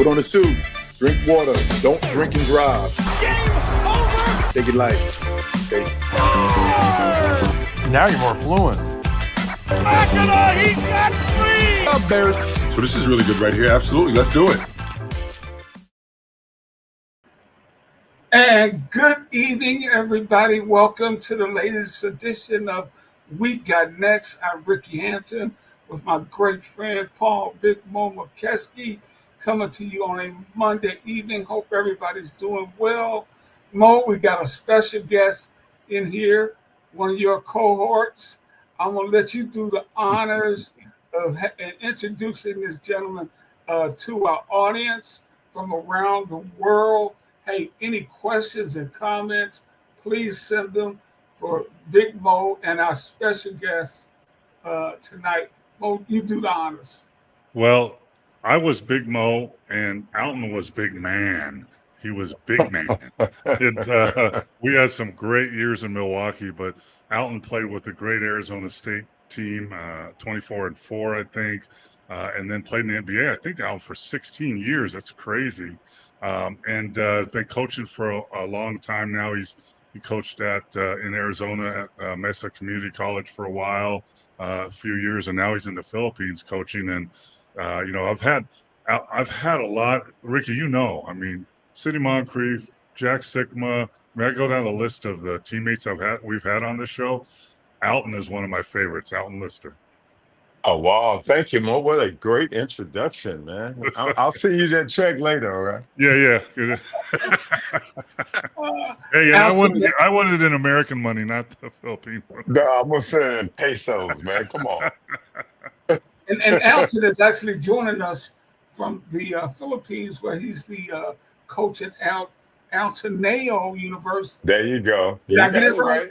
Put on a suit. Drink water. Don't drink and drive. Game over! Take it light. Okay? Now you're more fluent. He got free! Up, Bears. So this is really good right here. Absolutely. Let's do it. And good evening, everybody. Welcome to the latest edition of We Got Next. I'm Ricky Hampton with my great friend Paul Big Mo McKeskey coming to you on a Monday evening. Hope everybody's doing well. Mo, we got a special guest in here, one of your cohorts. I'm going to let you do the honors of introducing this gentleman to our audience from around the world. Hey, any questions and comments, please send them for Big Mo and our special guest tonight. Mo, you do the honors. Well, I was Big Mo, and Alton was Big Man. He was Big Man. We had some great years in Milwaukee, but Alton played with a great Arizona State team, 24-4, I think, and then played in the NBA. I think Alton for 16 years. That's crazy. And been coaching for a long time now. He coached in Arizona at Mesa Community College for a while, a few years, and now he's in the Philippines coaching. And I've had a lot. Ricky, I mean, Sidney Moncrief, Jack Sikma. I mean, I go down the list of the teammates we've had on this show. Alton is one of my favorites. Alton Lister. Oh, wow. Thank you, Mo. What a great introduction, man. I'll send you that check later, all right? Yeah. Hey, and I wanted in American money, not the Philippine one. No, I'm going to send pesos, man. Come on. And Alton is actually joining us from the Philippines, where he's the coach at Altoneo University. There you go. Did I get it right?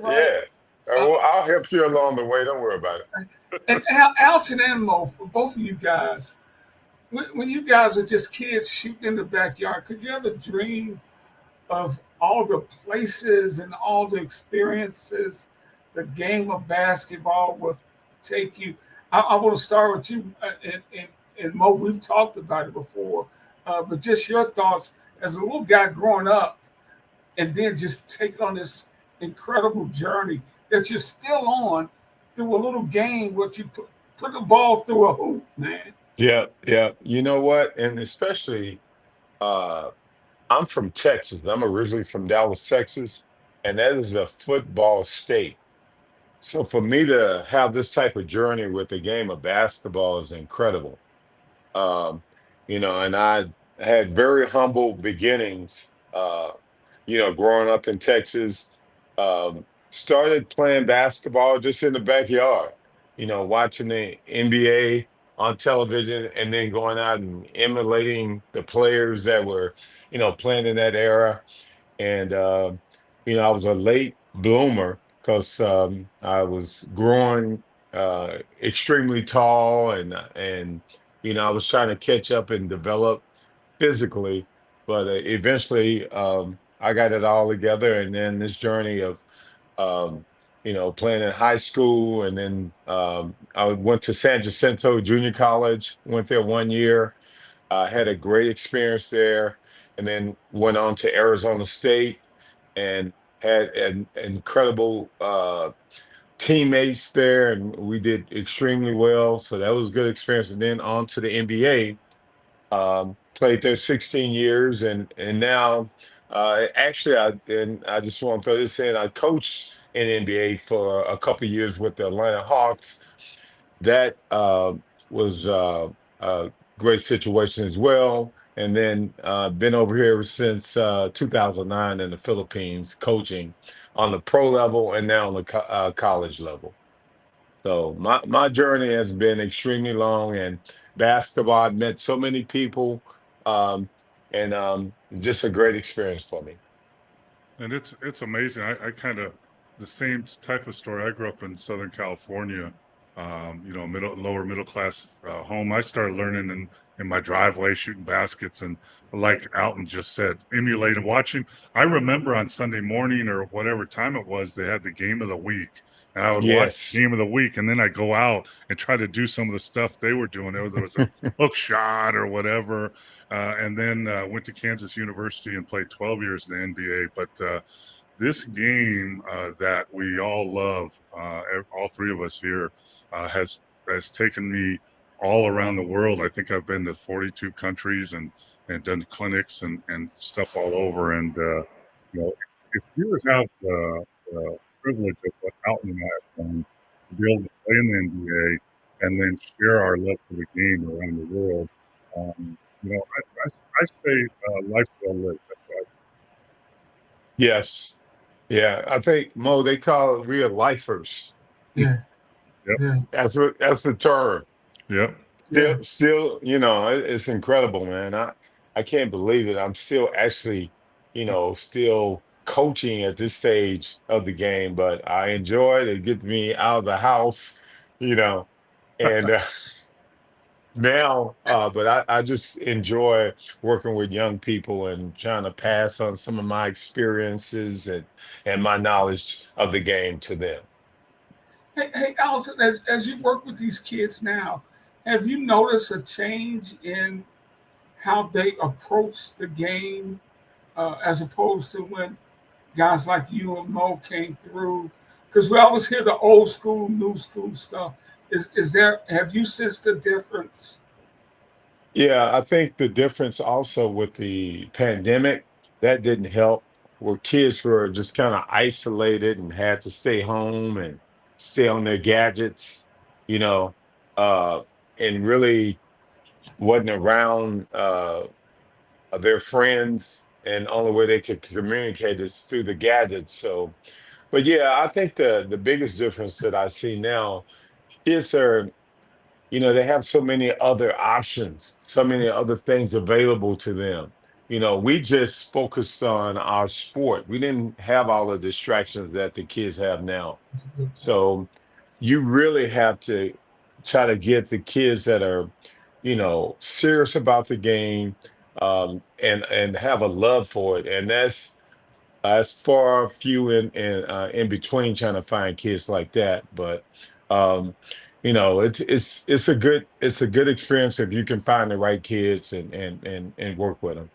Yeah. Well, I'll help you along the way. Don't worry about it. And Alton and Mo, for both of you guys, when you guys are just kids shooting in the backyard, could you ever dream of all the places and all the experiences the game of basketball will take you? I want to start with you, and Mo, we've talked about it before, but just your thoughts as a little guy growing up and then just taking on this incredible journey that you're still on through a little game, what you put the ball through a hoop, man. Yeah. You know what? And especially, I'm from Texas. I'm originally from Dallas, Texas, and that is a football state. So for me to have this type of journey with the game of basketball is incredible. And I had very humble beginnings, growing up in Texas. Started playing basketball just in the backyard, watching the NBA on television and then going out and emulating the players that were, playing in that era. And, I was a late bloomer because I was growing extremely tall and I was trying to catch up and develop physically, but eventually I got it all together. And then this journey of playing in high school, and then I went to San Jacinto Junior College, went there 1 year, had a great experience there, and then went on to Arizona State and had an incredible teammates there, and we did extremely well. So that was a good experience. And then on to the NBA. Played there 16 years, and now actually I just want to throw this in. I coached in NBA for a couple of years with the Atlanta Hawks. That was a great situation as well. And then been over here since 2009 in the Philippines, coaching on the pro level and now on the college level. So my journey has been extremely long, and basketball, I've met so many people, and just a great experience for me. And it's amazing. I kind of the same type of story. I grew up in Southern California, lower middle class home. I started learning in my driveway, shooting baskets, and like Alton just said, emulating, watching. I remember on Sunday morning or whatever time it was, they had the game of the week, and I would watch Yes. Game of the Week, and then I'd go out and try to do some of the stuff they were doing. There was a hook shot or whatever, and then went to Kansas University and played 12 years in the NBA. But this game that we all love, all three of us here, has taken me all around the world. I think I've been to 42 countries and done clinics and stuff all over. And you know, if you would have the privilege of what Alton and I have done to be able to play in the NBA and then share our love for the game around the world, I say life well lived. That's what Yes. Yeah. I think Mo, they call it real lifers. Yeah, Yep, yeah, That's the term. yep. yeah. Still, it's incredible, man. I can't believe it. I'm still actually, still coaching at this stage of the game, but I enjoy it. It gets me out of the house, you know, and now, but I just enjoy working with young people and trying to pass on some of my experiences and my knowledge of the game to them. Hey, Allison, as you work with these kids now, have you noticed a change in how they approach the game as opposed to when guys like you and Mo came through? Because we always hear the old school, new school stuff. Is there? Have you sensed the difference? Yeah, I think the difference also with the pandemic, that didn't help, where kids were just kind of isolated and had to stay home and stay on their gadgets, you know, uh, and really wasn't around their friends. And only way they could communicate is through the gadgets. So, but yeah, I think the biggest difference that I see now, kids are they have so many other options, so many other things available to them. We just focused on our sport. We didn't have all the distractions that the kids have now. That's a good point. So you really have to try to get the kids that are, serious about the game, and have a love for it. And that's far few in between trying to find kids like that. But um, it's a good experience if you can find the right kids and work with them.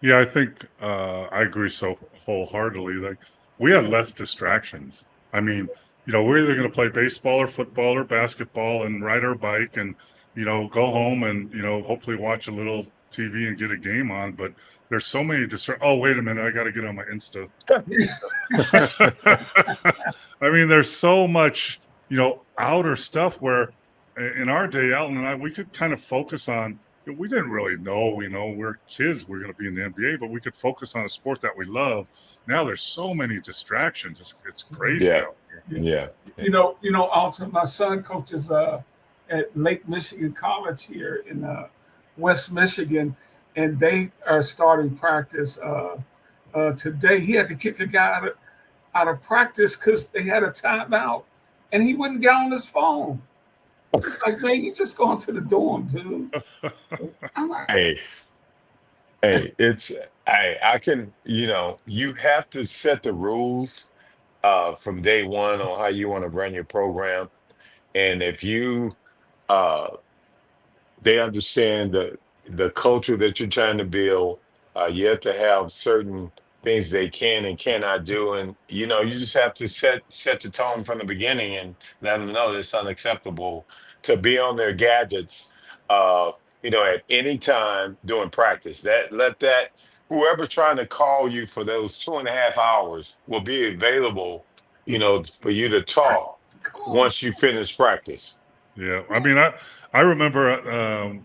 Yeah, I think I agree so wholeheartedly. Like we had less distractions. I mean, we're either going to play baseball or football or basketball and ride our bike and go home and hopefully watch a little TV and get a game on. But there's so many Oh, wait a minute, I got to get on my Insta. I mean, there's so much outer stuff where in our day, Alton and I, we could kind of focus on we didn't really know, we're kids, we're going to be in the NBA, but we could focus on a sport that we love. Now there's so many distractions. It's crazy Yeah, out here. Yeah. yeah, Also, my son coaches at Lake Michigan College here in West Michigan, and they are starting practice today. He had to kick a guy out of practice because they had a timeout, and he wouldn't get on his phone. Just like, man, you just going to the dorm, dude. I'm like, hey, hey, I can, you have to set the rules from day one on how you want to run your program. And if uh they understand the culture that you're trying to build. You have to have certain things they can and cannot do, and you just have to set the tone from the beginning and let them know it's unacceptable to be on their gadgets. Uh, at any time during practice. That let that whoever's trying to call you for those 2.5 hours will be available. For you to talk come on. once you finish practice. Yeah, I mean, I remember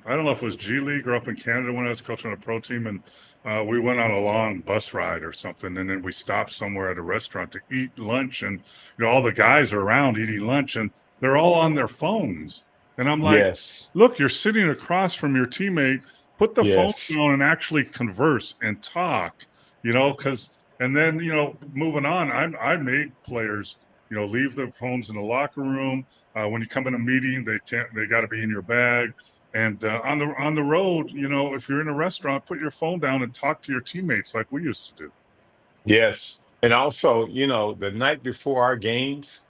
I don't know if it was G League or up in Canada when I was coaching a pro team, and we went on a long bus ride or something, and then we stopped somewhere at a restaurant to eat lunch, and all the guys are around eating lunch, and they're all on their phones, and I'm like, Yes. look, you're sitting across from your teammate, put the phone Yes. down and actually converse and talk, because and then moving on, I made players leave their phones in the locker room when you come in a meeting, they got to be in your bag. And on the road, if you're in a restaurant, put your phone down and talk to your teammates like we used to do. Yes. And also, the night before our games,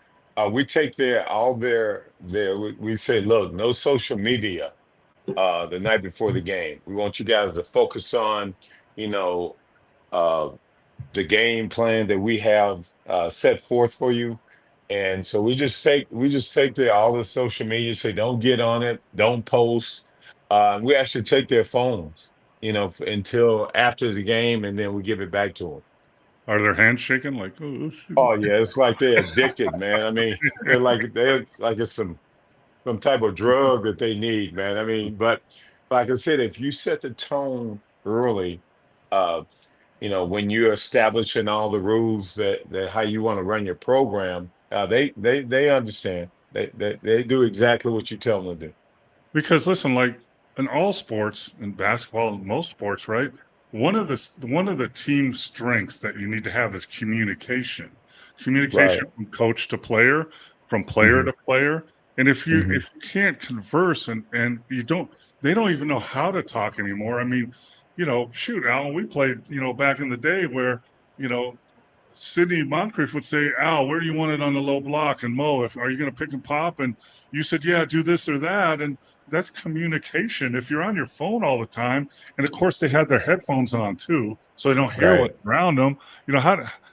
We take we say, look, no social media the night before the game. We want you guys to focus on, you know, uh, the game plan that we have set forth for you. And so we just take all the social media, say don't get on it, don't post. We actually take their phones, until after the game, and then we give it back to them. Are their hands shaking? Like, oh, shoot. Oh yeah, it's like they're addicted, man. I mean, they're like it's some type of drug that they need, man. I mean, but like I said, if you set the tone early, uh, when you're establishing all the rules that how you want to run your program, they understand. They do exactly what you tell them to do. Because listen, like in all sports, in basketball, in most sports, right? One of the team strengths that you need to have is communication. Right. Communication from coach to player, from player Hmm. to player. And if you Hmm. if you can't converse and you don't they don't even know how to talk anymore. I mean, shoot, Alan, we played, back in the day where, you know, Sidney Moncrief would say, Al, where do you want it on the low block? And Mo, are you going to pick and pop? And you said, yeah, do this or that. And that's communication. If you're on your phone all the time, and of course they had their headphones on too, so they don't hear what's Right. around them.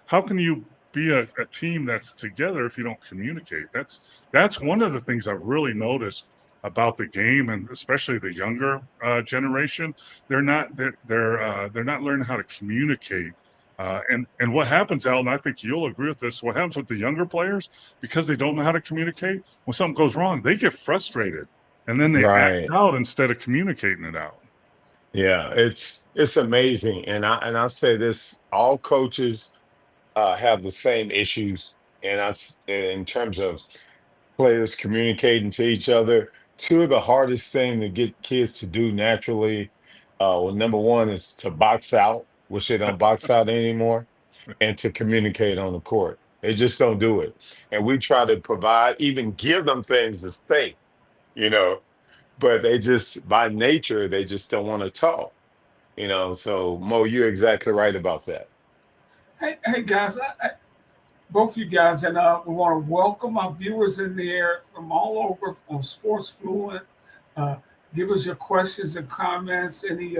How can you be a team that's together if you don't communicate? That's one of the things I've really noticed about the game, and especially the younger generation. They're not learning how to communicate, and what happens, Al, and I think you'll agree with this, what happens with the younger players, because they don't know how to communicate, when something goes wrong, they get frustrated and then they act Right. out instead of communicating it out. Yeah. It's amazing, and I say this: all coaches have the same issues, and in terms of players communicating to each other. Two of the hardest thing to get kids to do naturally, well, number one is to box out, which they don't box out anymore, and to communicate on the court. They just don't do it. And we try to provide, even give them things to say, you know, but they just, by nature, they just don't want to talk, So, Mo, you're exactly right about that. Hey guys, both you guys, and we want to welcome our viewers in the air from all over on Sports Fluent. Uh, give us your questions and comments. Any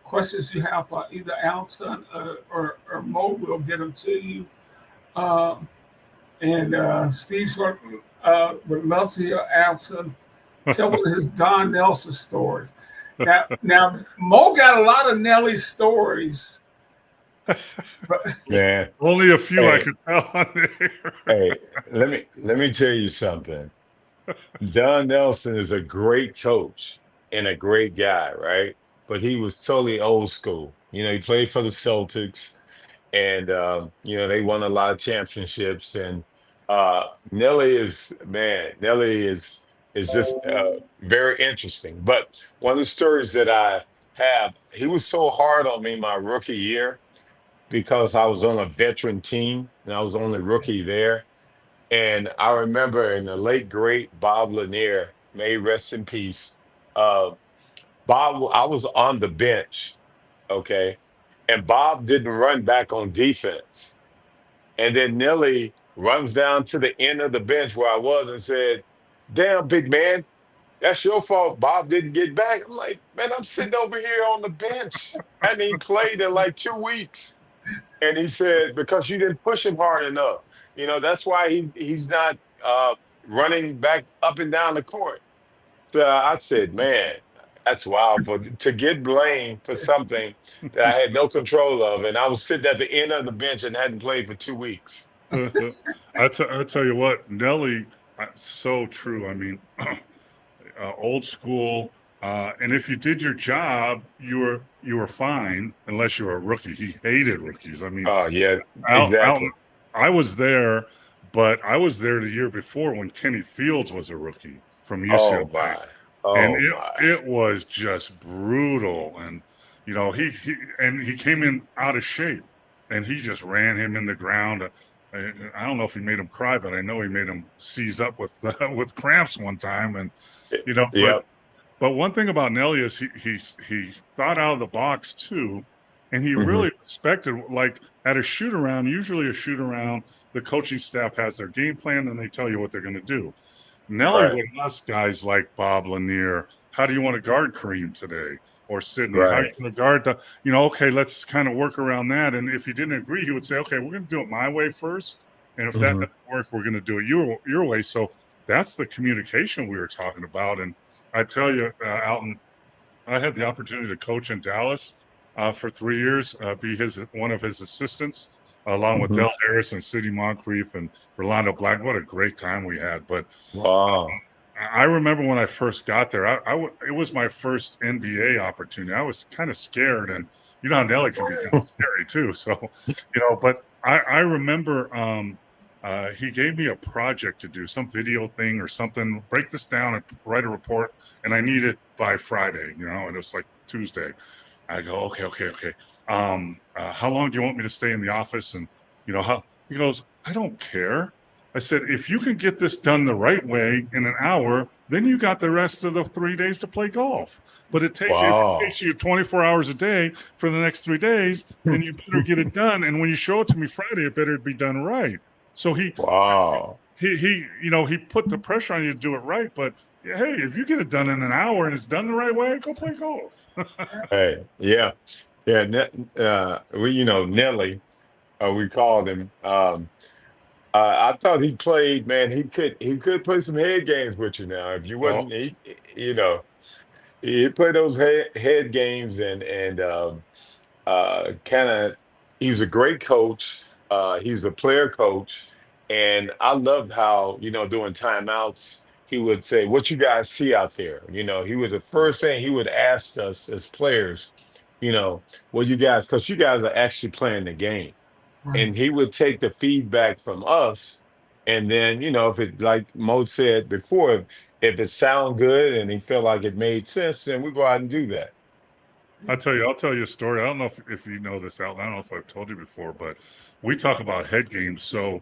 questions you have for either Alton or Mo, we'll get them to you. Um, and Steve would love to hear Alton tell one of his Don Nelson stories. Now, Mo got a lot of Nelly stories, but Man, Only a few I hey, could tell on there. hey, let me tell you something. Don Nelson is a great coach and a great guy, right? But he was totally old school. He played for the Celtics, and they won a lot of championships. And Nelly is just very interesting. But one of the stories that I have, he was so hard on me my rookie year because I was on a veteran team and I was the only rookie there. And I remember in the late great Bob Lanier, may he rest in peace. Uh, I was on the bench, okay, and Bob didn't run back on defense. And then Nelly runs down to the end of the bench where I was and said, "Damn, big man, that's your fault. Bob didn't get back." I'm like, "Man, I'm sitting over here on the bench. I hadn't even played in like 2 weeks." And he said, "Because you didn't push him hard enough. That's why he's not running back up and down the court." So I said, "Man, that's wild for to get blamed for something that I had no control of." And I was sitting at the end of the bench and hadn't played for 2 weeks. I tell you what, Nelly, so true. I mean, old school. And if you did your job, you were fine, unless you were a rookie. He hated rookies. I mean, Oh yeah, out. exactly. I was there, but I was there the year before when Kenny Fields was a rookie from Oh UCLA, my. and Oh it my. it was just brutal. And he came in out of shape, and he just ran him in the ground. I don't know if he made him cry, but I know he made him seize up with with cramps one time. And you know, but Yep. but one thing about Nelly is he thought out of the box too, and he Hmm. really respected, like at a shoot around. Usually a shoot around, the coaching staff has their game plan and they tell you what they're going to do. Nelly Right. would ask guys like Bob Lanier, how do you want to guard Kareem today? Or Sidney, how are you Right. going to guard the, okay, let's kind of work around that. And if he didn't agree, he would say, okay, we're going to do it my way first. And if that Hmm. doesn't work, we're going to do it your way. So that's the communication we were talking about. And I tell you, Alton, I had the opportunity to coach in Dallas for 3 years, be one of his assistants, along with Hmm. Del Harris and Sidney Moncrief and Rolando Black. What a great time we had. But Wow. I remember when I first got there, it was my first NBA opportunity. I was kind of scared, and how Nelly can be kind of scary too. So, but I remember he gave me a project to do, some video thing or something, break this down and write a report, and I need it by Friday, and it was like Tuesday. I go, okay. How long do you want me to stay in the office? And how he goes, I don't care. I said, if you can get this done the right way in an hour, then you got the rest of the 3 days to play golf. But if it Wow. takes you 24 hours a day for the next 3 days, then you better get it done. And when you show it to me Friday, it better be done right. So Wow. he put the pressure on you to do it right. But hey, if you get it done in an hour and it's done the right way, go play golf. Hey, yeah. Yeah. Nelly, we called him. I thought he played, man. He could play some head games with you now. If you Oh, wasn't, he played those head games and kind of he was a great coach. He's a player coach, and I loved how during timeouts he would say, "What you guys see out there?" He was the first thing he would ask us as players. Well, you guys, because you guys are actually playing the game, Right. and he would take the feedback from us, and then if it, like Mo said before, if it sound good and he felt like it made sense, then we go out and do that. I'll tell you a story. I don't know if you know this, Alan. I don't know if I've told you before, but we talk about head games. So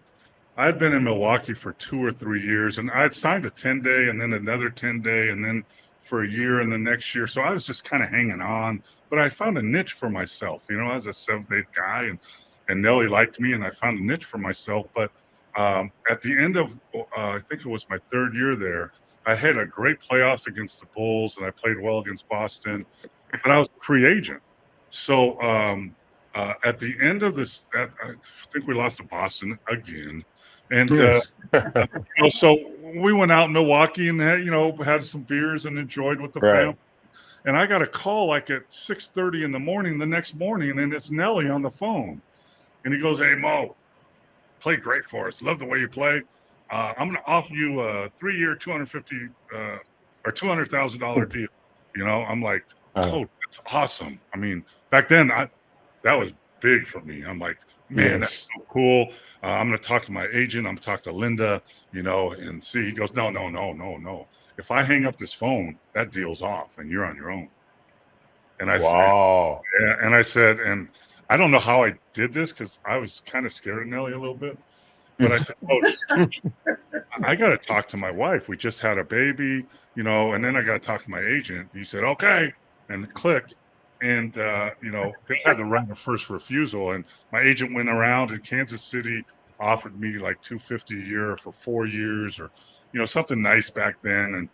I'd been in Milwaukee for 2 or 3 years, and I'd signed a 10-day and then another 10-day and then for a year and the next year. So I was just kind of hanging on, but I found a niche for myself. I was a seventh, eighth guy, and Nelly liked me, and I found a niche for myself. But at the end of, I think it was my third year there, I had a great playoffs against the Bulls, and I played well against Boston, but I was a free agent. So at the end of this, I think we lost to Boston again. And so we went out in Milwaukee and had some beers and enjoyed with the family. Right. And I got a call like at 6:30 in the morning the next morning, and it's Nelly on the phone. And he goes, "Hey Mo, played great for us. Love the way you play. I'm going to offer you a 3-year, 250 or $200,000 deal." I'm like, Uh, "Coach, that's awesome." I mean, back then that was big for me. I'm like, "Man, that's yes. so cool." I'm going to talk to my agent. I'm going to talk to Linda, and see. He goes, "No, no, no, no, no. If I hang up this phone, that deal's off, and you're on your own." And I said, Wow. yeah, and I don't know how I did this because I was kind of scared of Nelly a little bit. But I said, Coach, I got to talk to my wife. We just had a baby, and then I got to talk to my agent. He said, okay, and click. And, they had the right of first refusal. And my agent went around in Kansas City, offered me like 250 a year for 4 years or, something nice back then.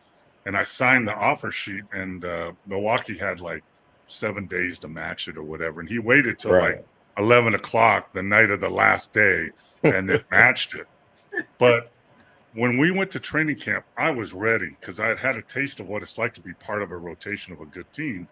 And I signed the offer sheet, and Milwaukee had like 7 days to match it or whatever. And he waited till like Right. 11 o'clock the night of the last day and it matched it. But when we went to training camp, I was ready because I had had a taste of what it's like to be part of a rotation of a good team,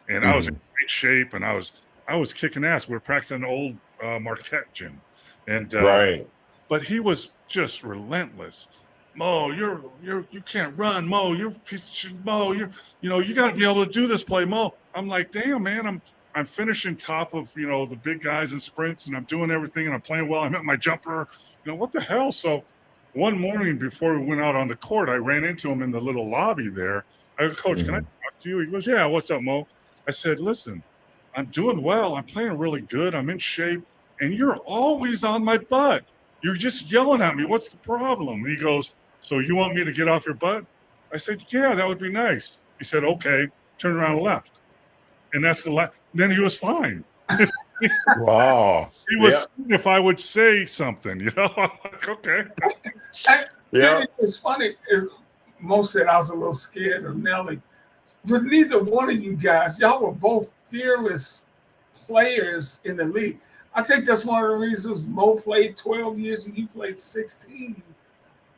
and I was in Mhm. great shape, and I was kicking ass. We were practicing the old Marquette gym, and Right. but he was just relentless. Mo, you can't run. Mo, you're a piece of shit. Mo, you got to be able to do this play. Mo, I'm like, damn man, I'm finishing top of the big guys in sprints, and I'm doing everything, and I'm playing well. I'm hitting my jumper. What the hell? So one morning before we went out on the court, I ran into him in the little lobby there. I go, Coach, can I Mhm. talk to you? He goes, Yeah, what's up, Mo? I said, listen, I'm doing well. I'm playing really good. I'm in shape, and you're always on my butt. You're just yelling at me. What's the problem? And he goes, So you want me to get off your butt? I said, Yeah, that would be nice. He said, Okay, turn around and left. And that's the last. Then he was fine. Wow. He Yeah. was seeing if I would say something, you know. I'm like, okay. I, Yeah. it's funny. Mo said I was a little scared of Nelly, but neither one of you guys, y'all were both fearless players in the league. I think that's one of the reasons Mo played 12 years and you played 16.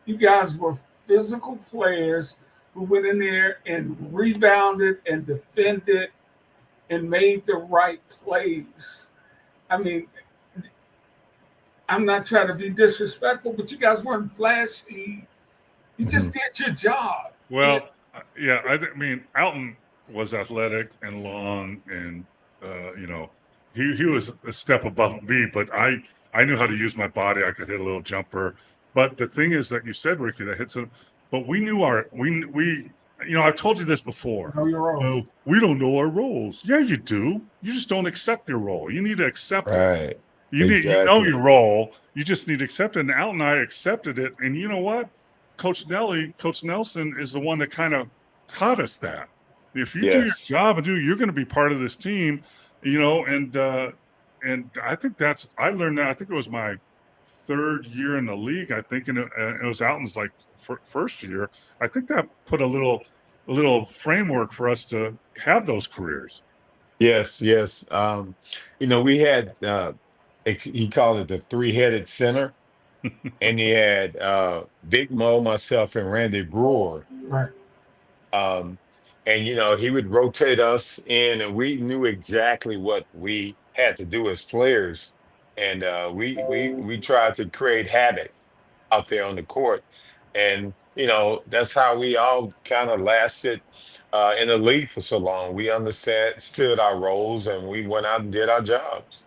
You guys were physical players who went in there and rebounded and defended and made the right plays. I mean, I'm not trying to be disrespectful, but you guys weren't flashy. You just Mhm. did your job. And Well, yeah, I mean, Alton was athletic and long, and you know, he was a step above me, but I knew how to use my body. I could hit a little jumper. But the thing is that you said, Ricky, that hits a. But we knew we you know, I've told you this before. know your role. Well, we don't know our roles. Yeah, you do. You just don't accept your role. You need to accept it. Right. You know Exactly. your role. You just need to accept it. And Al and I accepted it. And you know what? Coach Nelson is the one that kind of taught us that. If you do your Yes. job and you're going to be part of this team, you know, and I think I learned that. I think it was my third year in the league. I think, and it was Alton's like first year. I think that put a little framework for us to have those careers. Yes. Yes. We had he called it the three-headed center, and he had Big Mo, myself, and Randy Brewer. Right. Um, and he would rotate us in, and we knew exactly what we had to do as players, and we tried to create havoc out there on the court, and that's how we all kind of lasted in the league for so long. We understood our roles, and we went out and did our jobs.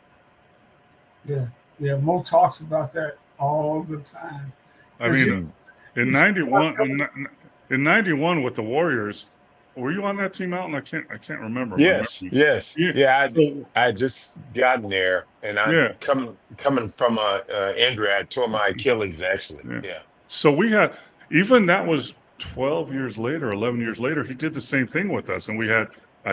Yeah. Yeah. Mo talks about that all the time. I Because mean, Mm. in he's 91 in 91 with the Warriors, were you on that team, Alton? I can't remember. My Yes, memory. yes, Yeah. yeah. So I just gotten there, and I yeah, coming from injury. I tore my Achilles actually. yeah. Yeah. So we had even that was 12 years later, 11 years later. He did the same thing with us, and we had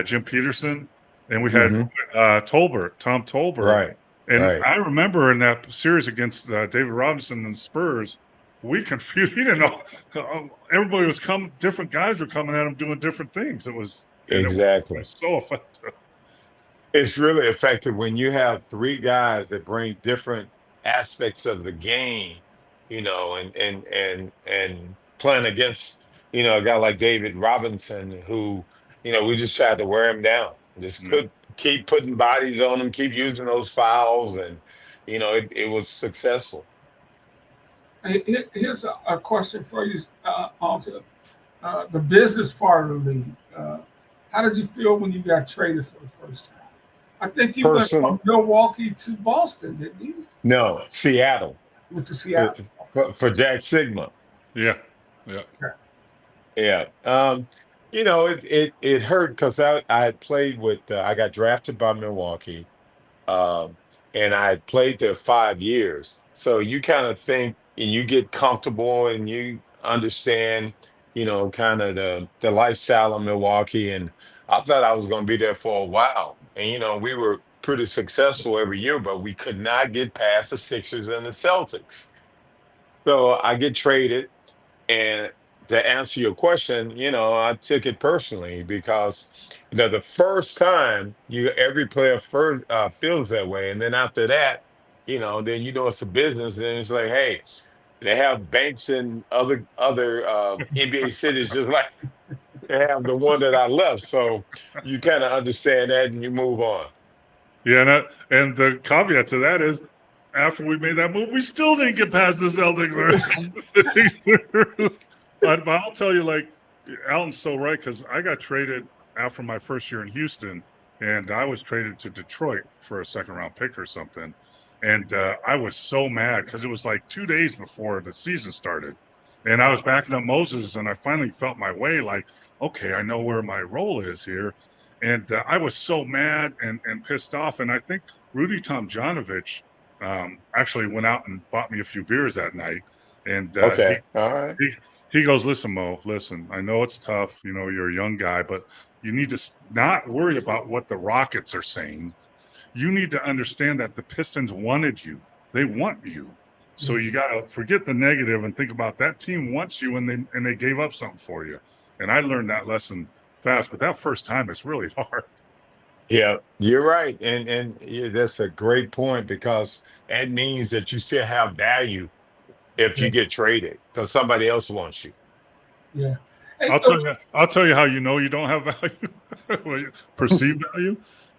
Jim Peterson, and we had Hmm. Tom Tolbert, Right. and Right. I remember in that series against David Robinson and the Spurs, we confused. He didn't know. Everybody was coming. Different guys were coming at him doing different things. It Exactly. was so effective. It's really effective when you have three guys that bring different aspects of the game, and playing against, a guy like David Robinson, who, we just tried to wear him down. Just Yeah. could keep putting bodies on him, keep using those fouls, and it was successful. here's a question for you, Alton. The business part of the league. How did you feel when you got traded for the first time? I think you went from Personal, Milwaukee to Boston, didn't you? no, Seattle With the for, Seattle. for Jack Sigma. Yeah. Yeah. Okay. Yeah. It hurt because I had played with I got drafted by Milwaukee, um, and I had played there 5 years. So you kind of think and you get comfortable and you understand, kind of the lifestyle of Milwaukee. And I thought I was going to be there for a while. And we were pretty successful every year, but we could not get past the Sixers and the Celtics. So I get traded, and to answer your question, I took it personally because, the first time every player first feels that way, and then after that, then it's a business, and it's like, hey, they have banks in other NBA cities just like they have the one that I left. So you kind of understand that, and you move on. Yeah, and the caveat to that is, after we made that move, we still didn't get past the Celtics. But I'll tell you, like, Alton's so right because I got traded after my first year in Houston, and I was traded to Detroit for a second round pick or something, and I was so mad because it was like 2 days before the season started, and I was backing up Moses, and I finally felt my way, like, okay, I know where my role is here, and I was so mad and pissed off. And I think Rudy Tomjanovich actually went out and bought me a few beers that night. And Okay, all right. he he goes, "Listen, Mo, listen. I know it's tough. You know, you're a young guy, but you need to not worry about what the Rockets are saying. you need to understand that the Pistons wanted you. They want you. So Yeah. you got to forget the negative and think about that team wants you, and they gave up something for you. And I learned that lesson fast, but that first time it's really hard. Yeah, you're right, and yeah, that's a great point because that means that you still have value if Yeah. you get traded because somebody else wants you. Yeah. Hey, I'll tell you how you know you don't have value, perceived value.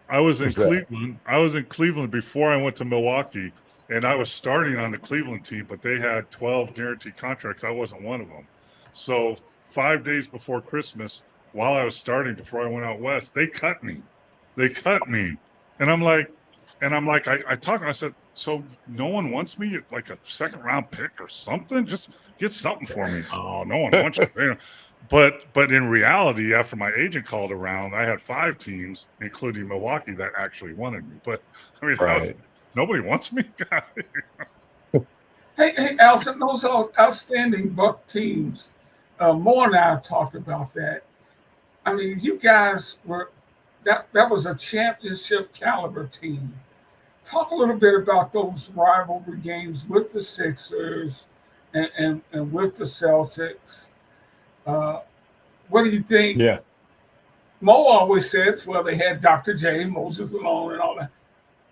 What's that? I was in Cleveland before I went to Milwaukee, and I was starting on the Cleveland team, but they had 12 guaranteed contracts. I wasn't one of them. So 5 days before Christmas, while I was starting, before I went out west, they cut me. They cut me, and I talked. I said, so no one wants me, like a second round pick or something. Just get something for me. Oh, no one wants you. But in reality, after my agent called around, I had 5 teams, including Milwaukee, that actually wanted me. But I mean, Right. nobody wants me. hey, Alton, those are outstanding Buck teams. Moore and I have talked about that. I mean, you guys were that was a championship caliber team. Talk a little bit about those rivalry games with the Sixers and with the Celtics. Uh, what do you think? Yeah. Mo always said, well, they had Dr. J, Moses Malone, and all that.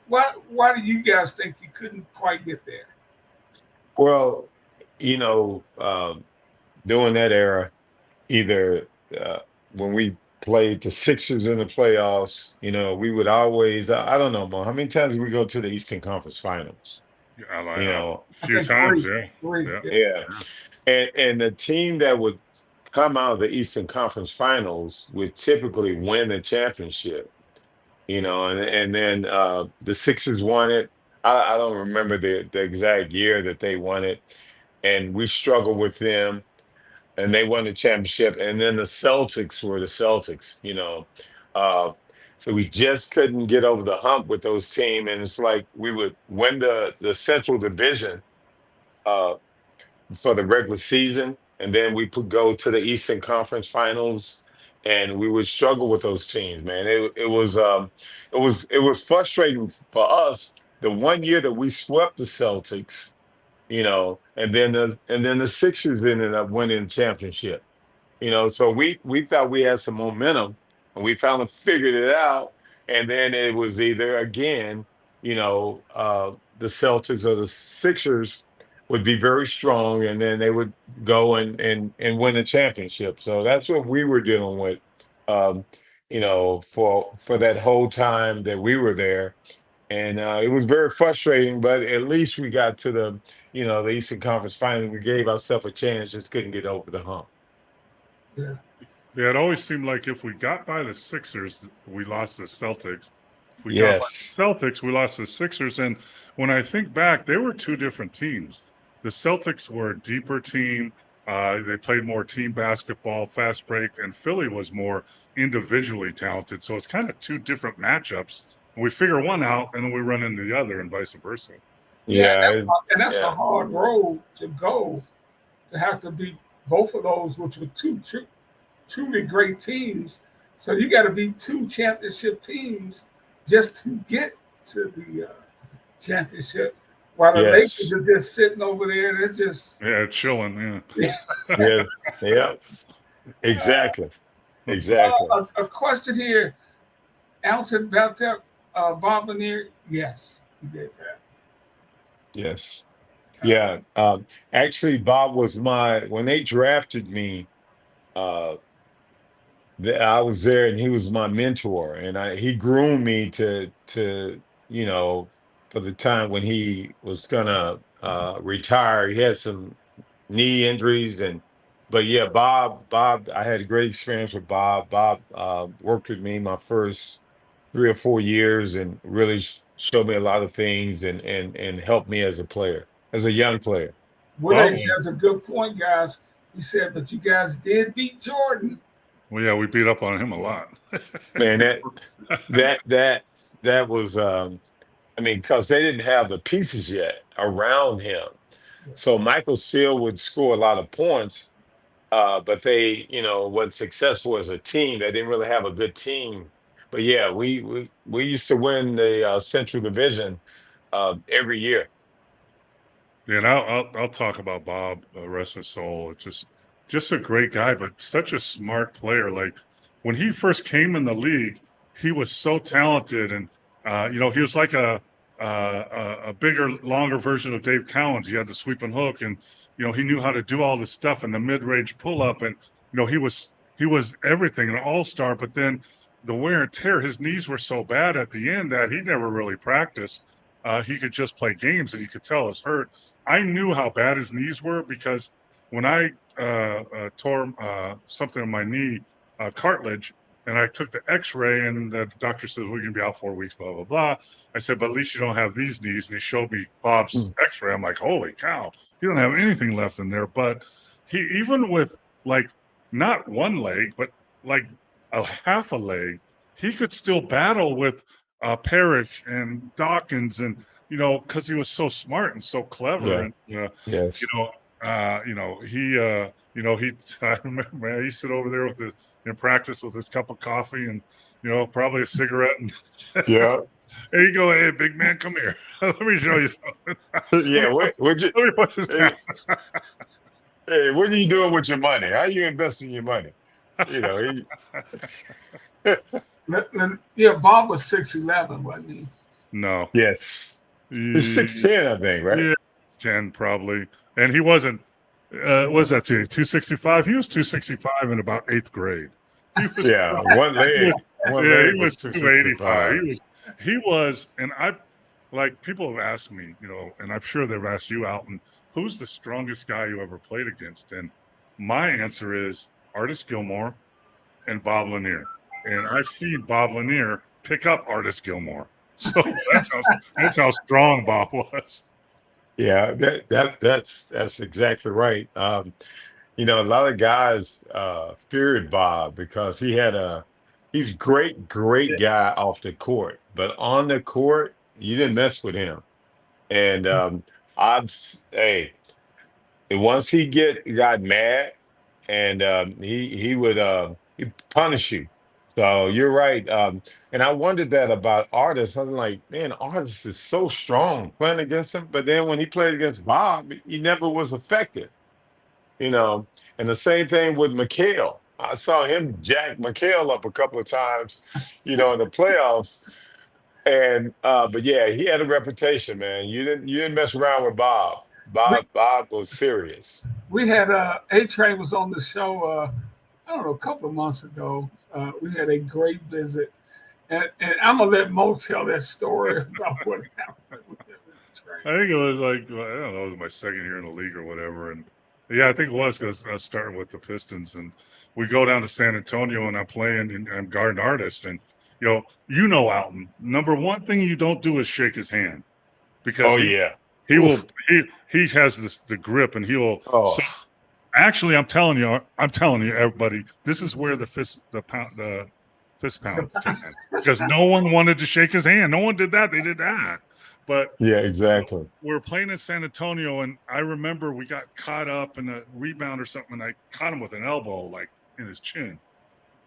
Why do you guys think you couldn't quite get there? Well, you know, during that era, either when we played the Sixers in the playoffs, we would always, I don't know, Mo, how many times did we go to the Eastern Conference Finals? Yeah, You like, know, a I few think times, three, yeah, three. yeah. Yeah. yeah. And the team that would come out of the Eastern Conference Finals would typically win the championship, and then the Sixers won it. I don't remember the exact year that they won it, and we struggled with them, and they won the championship. And then the Celtics were the Celtics, Uh, so we just couldn't get over the hump with those teams. And it's like we would win the Central Division uh, for the regular season, and then we could go to the Eastern Conference Finals, and we would struggle with those teams. Man, it was frustrating for us. The one year that we swept the Celtics, and then the Sixers ended up winning the championship. So we thought we had some momentum, and we finally figured it out. And then it was either again, the Celtics or the Sixers would be very strong, and then they would go and win the championship. So that's what we were dealing with, um, for that whole time that we were there. And it was very frustrating, but at least we got to the Eastern Conference Final. We gave ourselves a chance, just couldn't get over the hump. Yeah. Yeah, it always seemed like if we got by the Sixers, we lost the Celtics. If we got by Yes. the Celtics, we lost the Sixers. And when I think back, they were two different teams. The Celtics were a deeper team. They played more team basketball, fast break, and Philly was more individually talented. So it's kind of two different matchups. We figure one out, and then we run into the other, and vice versa. Yeah, Yeah. and that's a Yeah. hard road to go to have to beat both of those, which were two truly great teams. So you got to beat two championship teams just to get to the championship. While the Lakers Yes. are just sitting over there, they're just Yeah, chilling. yeah. Yeah. Yeah. Exactly. Exactly. A question here, Alton about that Bob Lanier. Yes, he did that. Yes. Yeah. Actually, Bob was when they drafted me. Uh, I was there, and he was my mentor, and he groomed me to you know for the time when he was gonna retire. He had some knee injuries, but yeah, Bob, I had a great experience with Bob. Bob worked with me my first 3 or 4 years, and really showed me a lot of things, and helped me as a player, as a young player. Bob, Woodage has a good point, guys. He said, but you guys did beat Jordan. well, yeah, we beat up on him a lot. Man, that was I mean, because they didn't have the pieces yet around him. So Michael Steele would score a lot of points, but they, wasn't successful as a team. They didn't really have a good team But yeah, we used to win the Central Division every year. Yeah, and I'll talk about Bob, rest his soul. It's just a great guy, but such a smart player. Like when he first came in the league, he was so talented, and he was like a bigger, longer version of Dave Cowens. He had the sweep and hook, and he knew how to do all this stuff and the mid-range pull-up, and he was everything, an all-star. But then the wear and tear, his knees were so bad at the end that he never really practiced. He could just play games, and you could tell his hurt. I knew how bad his knees were because when I tore something in my knee, cartilage, and I took the X-ray, and the doctor says we're going to be out 4 weeks, blah blah blah. I said, but at least you don't have these knees, and he showed me Bob's Mm. X-ray. I'm like, holy cow, you don't have anything left in there. But he, even with like not one leg, but like a half a leg, he could still battle with Parrish and Dawkins and because he was so smart and so clever, Yeah. and you Yes. know, he. I remember, man, he sit over there with his in practice with his cup of coffee and probably a cigarette, and Yeah. there you go, hey, big man, come here, let me show you something. let me Yeah. put, What you? let me put this down. Hey, hey, what are you doing with your money? How you investing your money? You know. Yeah, Bob was 6'11", wasn't he? No, Yes. He's he, 6'10", I think, right? yeah, 10 probably, and he wasn't. What was that to 265? He was 265 in about eighth grade. He was Yeah. One Yeah, leg. One yeah, he leg was was 285. 265. And I've like people have asked me, and I'm sure they've asked you, Alton, who's the strongest guy you ever played against? And my answer is Artis Gilmore and Bob Lanier. And I've seen Bob Lanier pick up Artis Gilmore. So that's how strong Bob was. Yeah. That's exactly right. A lot of guys feared Bob because he's great guy off the court, but on the court, you didn't mess with him. And hey, and once got mad, and he would he punish you. So you're right. And I wondered that about Artis. I'm like, man, Artis is so strong playing against him, but then when he played against Bob, he never was effective you know. And the same thing with McHale. I saw him jack McHale up a couple of times, in the playoffs. And but yeah, he had a reputation, man. You didn't mess around with Bob. We Bob was serious. we had A Train was on the show. I don't know, a couple of months ago. We had a great visit, and I'm gonna let Mo tell that story about what happened with him and I Train. think it was like, I don't know, it was my second year in the league or whatever. And yeah, I think it was because I was starting with the Pistons, and we go down to San Antonio, and I'm playing and I'm guarding Artist. And, Alton, number one thing you don't do is shake his hand because Oh he, yeah. he will, Oof. he has the grip, and he will. Oh So actually, I'm telling you, everybody, this is where the fist pound came in because no one wanted to shake his hand. No one did that. They did that. But yeah, exactly. we were playing in San Antonio, and I remember we got caught up in a rebound or something, and I caught him with an elbow, like in his chin.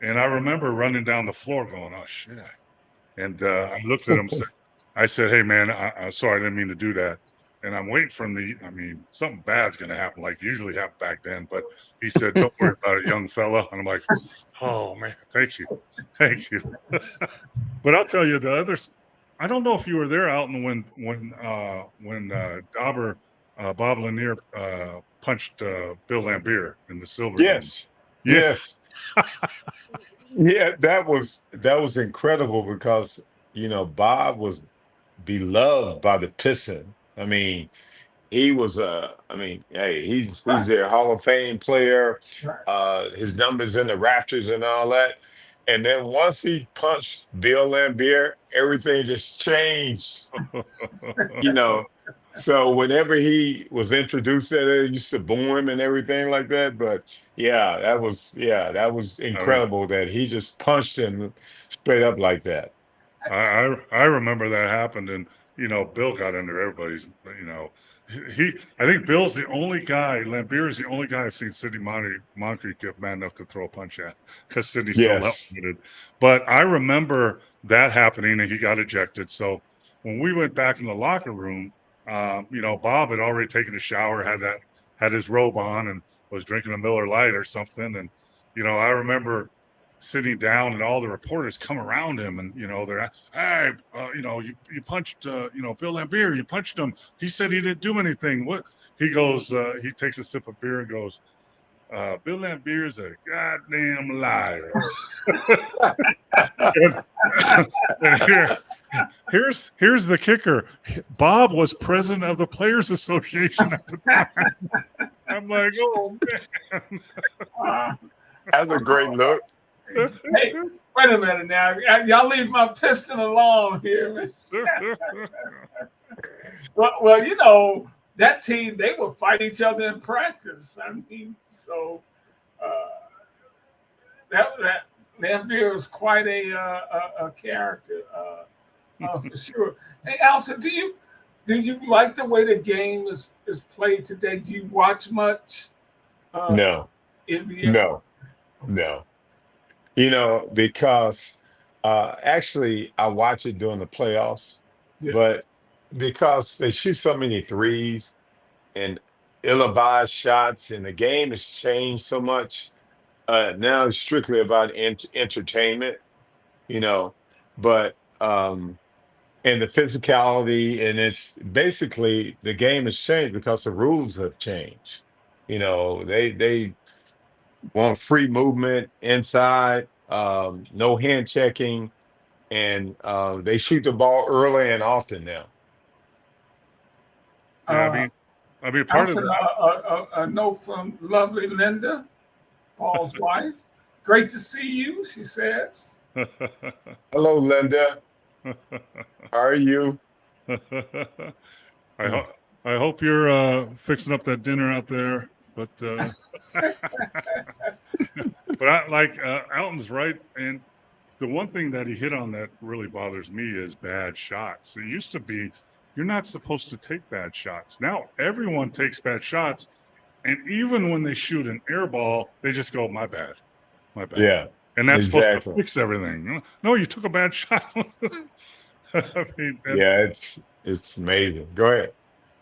And I remember running down the floor going, oh, shit. And I looked at him, I said, hey, man, I'm sorry, I didn't mean to do that. And I'm waiting for something bad's going to happen, like usually happened back then. But he said, don't worry about it, young fella. And I'm like, oh, man, thank you. Thank you. But I'll tell you the others. I don't know if you were there, Alton, when Bob Lanier punched Bill Lambier in the Silver game. Yes. Yeah, Yes. Yeah, that was incredible because Bob was beloved by the Piston. I mean, he was hey, he's Right, their Hall of Fame player. right. His numbers in the rafters and all that. And then once he punched Bill Lambier, everything just changed, you know. So whenever he was introduced there, they used to boo him and everything like that. But that was I mean, incredible that he just punched him straight up like that. I remember that happened, and Bill got under everybody's, I think Bill's the only guy, Lambier is the only guy I've seen Sidney Moncrief get mad enough to throw a punch at because Sidney's so Yes. level-headed. But I remember that happening and he got ejected. So when we went back in the locker room, Bob had already taken a shower, had his robe on and was drinking a Miller Lite or something. And, I remember sitting down and all the reporters come around him and they're hey you punched Bill Lambier, you punched him, he said he didn't do anything. What he goes he takes a sip of beer and goes, Bill Lambier is a goddamn liar. and, and here's the kicker. Bob was president of the Players Association at the time. I'm like, oh man. That's a great look. Hey, wait a minute now. Y'all leave my piston alone here, man. Well, that team, they would fight each other in practice. I mean, so that Lambier was quite a character for sure. Hey, Alton, do you like the way the game is played today? Do you watch much No, NBA? no. Because actually I watch it during the playoffs, Yeah. but because they shoot so many threes and ill-advised shots, and the game has changed so much. Now it's strictly about entertainment, you know, but and the physicality, and it's basically the game has changed because the rules have changed. They want free movement inside, no hand checking, and they shoot the ball early and often now. Yeah, Uh, part of Alton, a note from lovely Linda, Paul's wife. Great to see you, she says. Hello, Linda. How are you? I hope you're fixing up that dinner out there, but Alton's right, and the one thing that he hit on that really bothers me is bad shots. It used to be you're not supposed to take bad shots. Now everyone takes bad shots, and even when they shoot an air ball, they just go, my bad. Yeah, And that's supposed to exactly. fix everything. No, you took a bad shot. I mean, Yeah, it's amazing. Go ahead.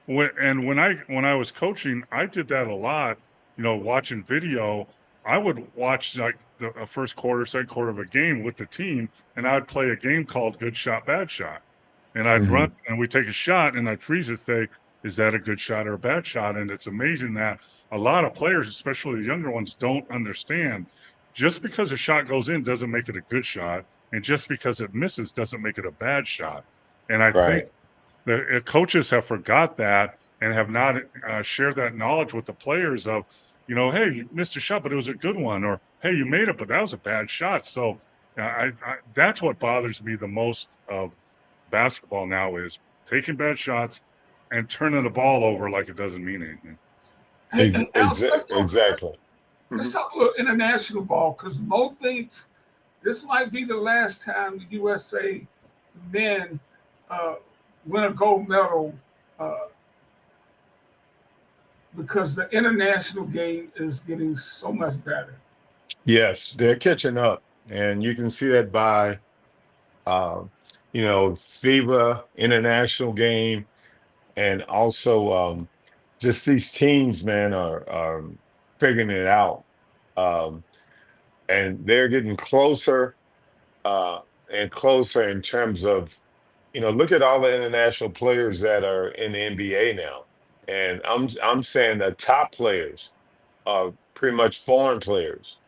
when I was coaching, I did that a lot. Watching video, I would watch like the first quarter, second quarter of a game with the team, and I'd play a game called Good Shot, Bad Shot, and I'd run Hmm. and we take a shot, and I'd freeze it, say, is that a good shot or a bad shot? And it's amazing that a lot of players, especially the younger ones, don't understand. Just because a shot goes in doesn't make it a good shot, and just because it misses doesn't make it a bad shot. And I think Right. the coaches have forgot that and have not shared that knowledge with the players of, hey, you missed a shot, but it was a good one, or hey, you made it, but that was a bad shot. So that's what bothers me the most of basketball now is taking bad shots and turning the ball over like it doesn't mean anything. Hey, Alton, Exactly. let's Mhm. talk a little international ball because Mo thinks this might be the last time the USA men uh, win a gold medal uh, because the international game is getting so much better. Yes, they're catching up, and you can see that by uh, FIBA international game, and also just these teams, man, are figuring it out, um, and they're getting closer uh, and closer in terms of, look at all the international players that are in the NBA now, and I'm saying the top players are pretty much foreign players.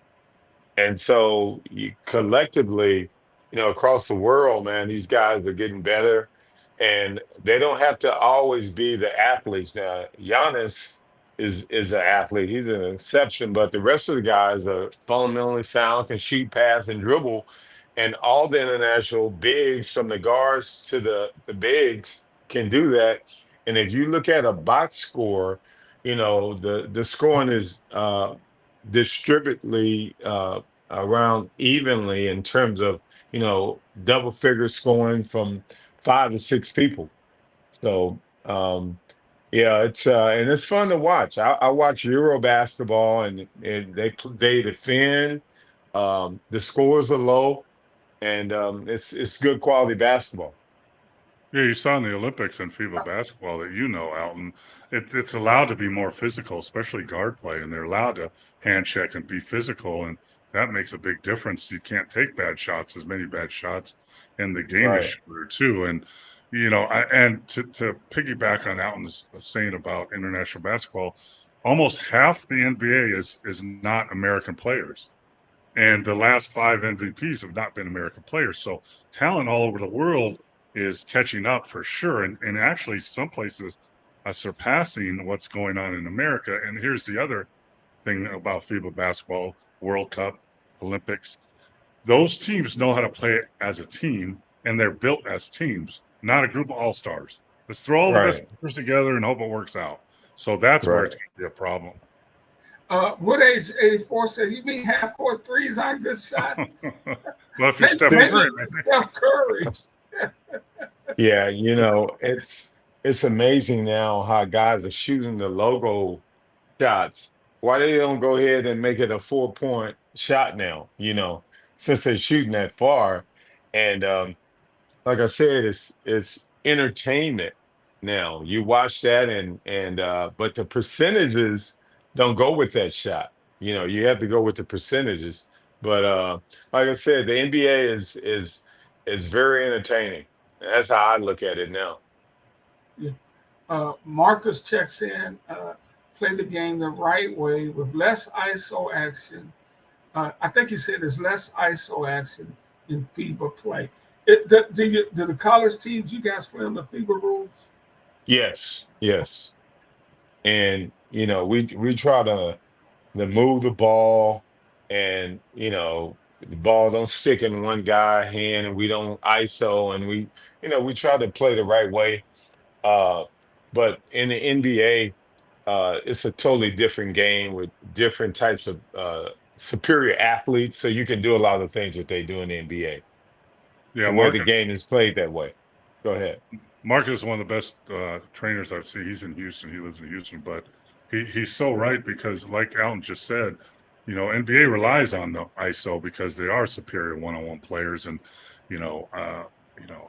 And so collectively, across the world, man, these guys are getting better, and they don't have to always be the athletes. Now, Giannis is an athlete; he's an exception, but the rest of the guys are fundamentally sound, can shoot, pass, and dribble, and all the international bigs, from the guards to the bigs, can do that. And if you look at a box score, the scoring is distributedly around evenly in terms of double figure scoring from 5 to 6 people. So yeah, and it's fun to watch. I watch Euro basketball, and they defend. The scores are low, and it's good quality basketball. Yeah, you saw in the Olympics and FIBA basketball that Alton. It's allowed to be more physical, especially guard play, and they're allowed to hand check and be physical, and that makes a big difference. You can't take bad shots, as many bad shots, and the game is Right, shorter too. And and to piggyback on Alton's saying about international basketball, almost half the NBA is not American players. And the last five MVPs have not been American players. So talent all over the world is catching up for sure. And actually, some places are surpassing what's going on in America. And here's the other thing about FIBA basketball, World Cup, Olympics. Those teams know how to play as a team, and they're built as teams, not a group of all stars. Let's throw all the best right, players together and hope it works out. So that's where it's right. going to be a problem. Wood Age 84 said, "You mean half court threes aren't good shots? Well, if you're Maybe, Steph maybe Curry, Steph Curry." Yeah, it's amazing now how guys are shooting the logo shots. Why they don't go ahead and make it a 4-point shot now? Since they're shooting that far, and like I said, it's entertainment now. You watch that, and but the percentages don't go with that shot. You have to go with the percentages. But like I said, the NBA is very entertaining. That's how I look at it now. Yeah. Marcus checks in, play the game the right way with less ISO action. I think he said there's less ISO action in FIBA play. Do the college teams, you guys play on the FIBA rules? Yes, yes, and we try to move the ball, and the ball don't stick in one guy hand, and we don't ISO, and we try to play the right way. Uh, but in the NBA, it's a totally different game with different types of superior athletes. So you can do a lot of the things that they do in the NBA. yeah, The way the Marcus game is played that way. Go ahead. Marcus is one of the best trainers I've seen. He's in Houston. He lives in Houston, but he's so right because, like Alan just said, NBA relies on the ISO because they are superior one-on-one players, and you know, uh,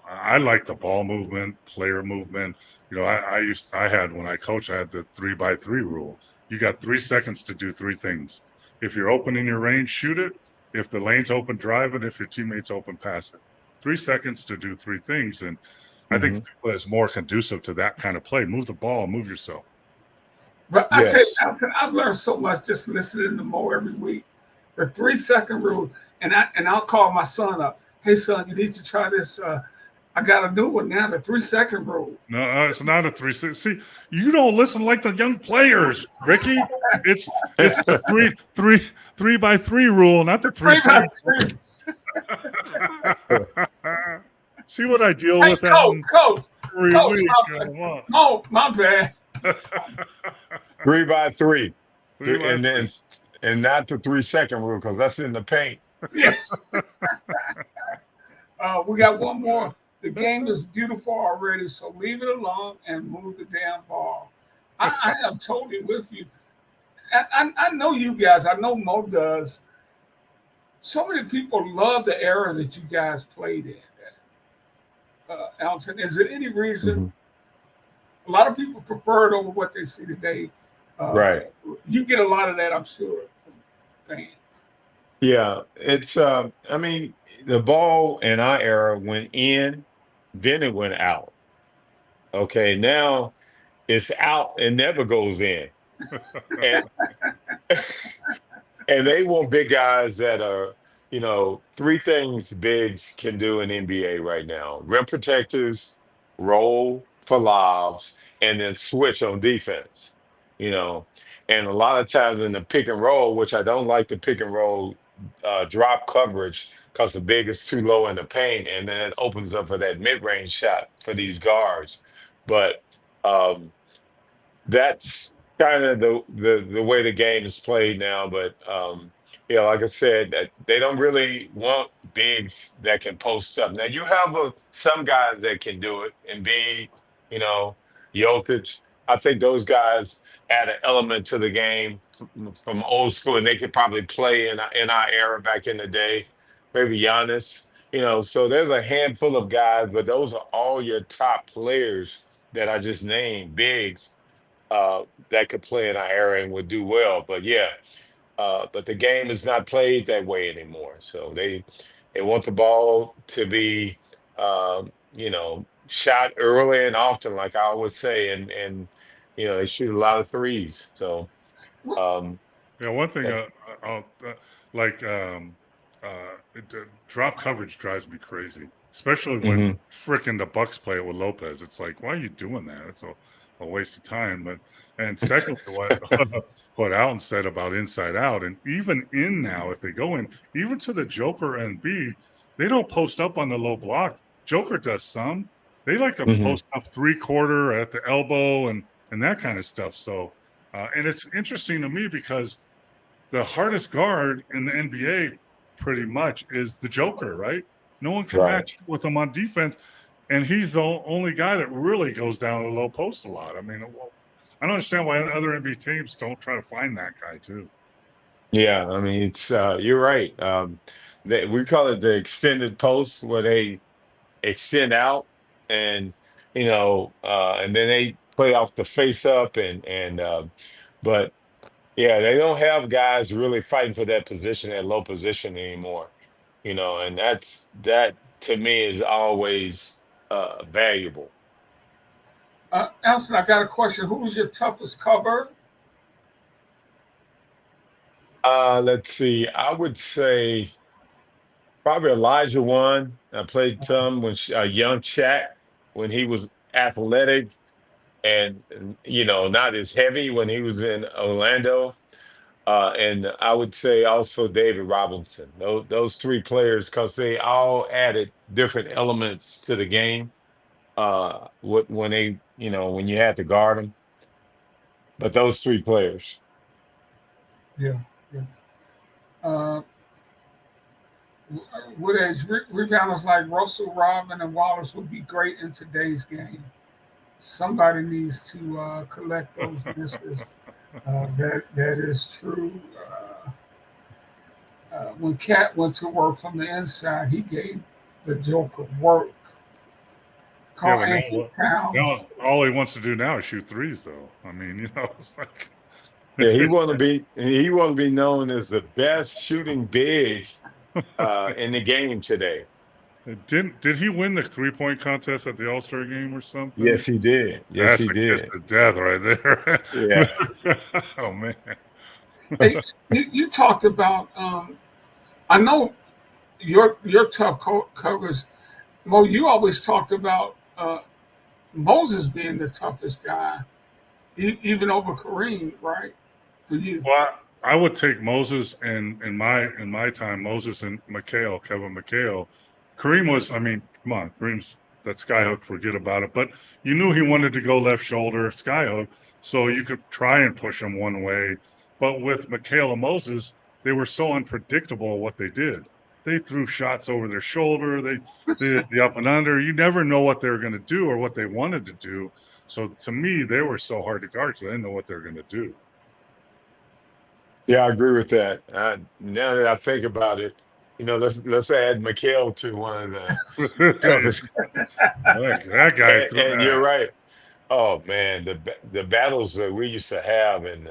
I like the ball movement, player movement. I had when I coached, I had the 3x3 rule. You got 3 seconds to do three things. If you're open in your range, shoot it. If the lane's open, drive it. If your teammate's open, pass it. 3 seconds to do three things, and I think Hmm. FIFA is more conducive to that kind of play. Move the ball, move yourself. But I tell you, Yes. Alton, I've learned so much just listening to Mo every week. The 3 second rule, and I'll call my son up. Hey son, you need to try this. I got a new one now, the 3 second rule. No, it's not a 3 6. See, you don't listen like the young players, Ricky. It's the three by three rule, not the three Three by second. three. See what I deal Hey, with that every coach, week. my bad. No, my bad. 3x3. Three by And then three. and not the 3-second rule, because that's in the paint. Yeah. We got one more. The game is beautiful already, so leave it alone and move the damn ball. I am totally with you. I know you guys. I know Mo does. So many people love the era that you guys played in. Alton, is there any reason Hmm. a lot of people prefer it over what they see today? Right. You get a lot of that, I'm sure, from fans. Yeah. I mean, the ball in our era went in, then it went out. Okay. Now it's out and never goes in. And and they want big guys that are, three things bigs can do in NBA right now: rim protectors, roll for lobs, and then switch on defense. You know, and a lot of times in the pick and roll, which I don't like the pick and roll drop coverage because the big is too low in the paint, and then it opens up for that mid range shot for these guards. But um, that's kind of the way the game is played now. But like I said, that they don't really want bigs that can post up. Now you have some guys that can do it and be, Jokic. I think those guys add an element to the game from old school, and they could probably play in our era back in the day. Maybe Giannis, So there's a handful of guys, but those are all your top players that I just named, bigs, that could play in our era and would do well. But yeah, but the game is not played that way anymore. So they want the ball to be, shot early and often, like I always say, and they shoot a lot of threes. So um, Yeah, one thing yeah. I'll like drop coverage drives me crazy, especially when Hmm. frickin' the Bucks play it with Lopez. It's like, why are you doing that? It's a waste of time. But and secondly, what what Alton said about inside out, and even in now, if they go in, even to the Joker and B, they don't post up on the low block. Joker does some. They like to Hmm. post up 3/4 at the elbow and that kind of stuff. So. And it's interesting to me because the hardest guard in the NBA pretty much is the Joker, right? No one can Right. match with him on defense. And he's the only guy that really goes down the low post a lot. I mean, I don't understand why other NBA teams don't try to find that guy too. Yeah, I mean, it's you're right. We call it the extended post, where they extend out and and then they play off the face up and but yeah, they don't have guys really fighting for that position, that low position anymore. And that to me is always valuable. Alton, I got a question. Who's your toughest cover? Let's see. I would say probably Elijah one. I played some when young Shaq, when he was athletic and not as heavy when he was in Orlando. And I would say also David Robinson. Those three players, because they all added different elements to the game. When when you had to guard them. But those three players. Yeah, yeah. Uh, would as rebounders like Russell, Robin, and Wallace would be great in today's game. Somebody needs to collect those misses. That is true. When Cat went to work from the inside, he gave the Joker work. Yeah, Carl but Anthony Towns. now all he wants to do now is shoot threes, though. I mean, it's like Yeah, he want to be known as the best shooting big in the game today. did he win the 3-point contest at the All-Star game or something? Yes, he did. Yes, That's he a kiss did. of death right Yeah. there. Oh man. Hey, you talked about. I know your tough covers. Mo, you always talked about Moses being the toughest guy, even over Kareem, right? For you. Well, I would take Moses and in my time, Moses and Kevin McHale. Kareem was, I mean, come on, Kareem's that skyhook, forget about it. But you knew he wanted to go left shoulder skyhook, so you could try and push him one way. But with McHale and Moses, they were so unpredictable what they did. They threw shots over their shoulder. They did the up and under. You never know what they were going to do or what they wanted to do. So to me, they were so hard to guard because I didn't know what they were going to do. Yeah, I agree with that. Now that I think about it, let's add Mikhail to one of the toughest. Look, that guy And you're right. Oh man, the battles that we used to have, and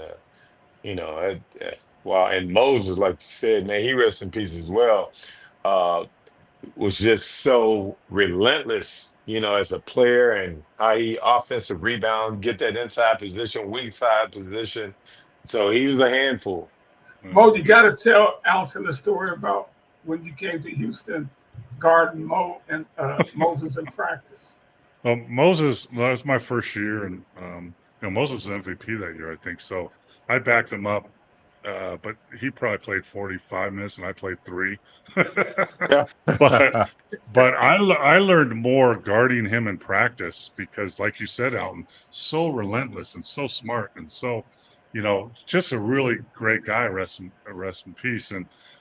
wow, and Moses, like you said, man, he rests in peace as well. Uh, was just so relentless, as a player, and how he offensive rebound, get that inside position, weak side position. So he was a handful. Mo, you got to tell Alton the story about when you came to Houston, guarding Mo and Moses in practice. Moses, that was my first year, and Moses was MVP that year, I think. So I backed him up, but he probably played 45 minutes, and I played 3. Yeah. but but I learned more guarding him in practice because, like you said, Alton, so relentless and so smart and so, just a really great guy. Rest in peace.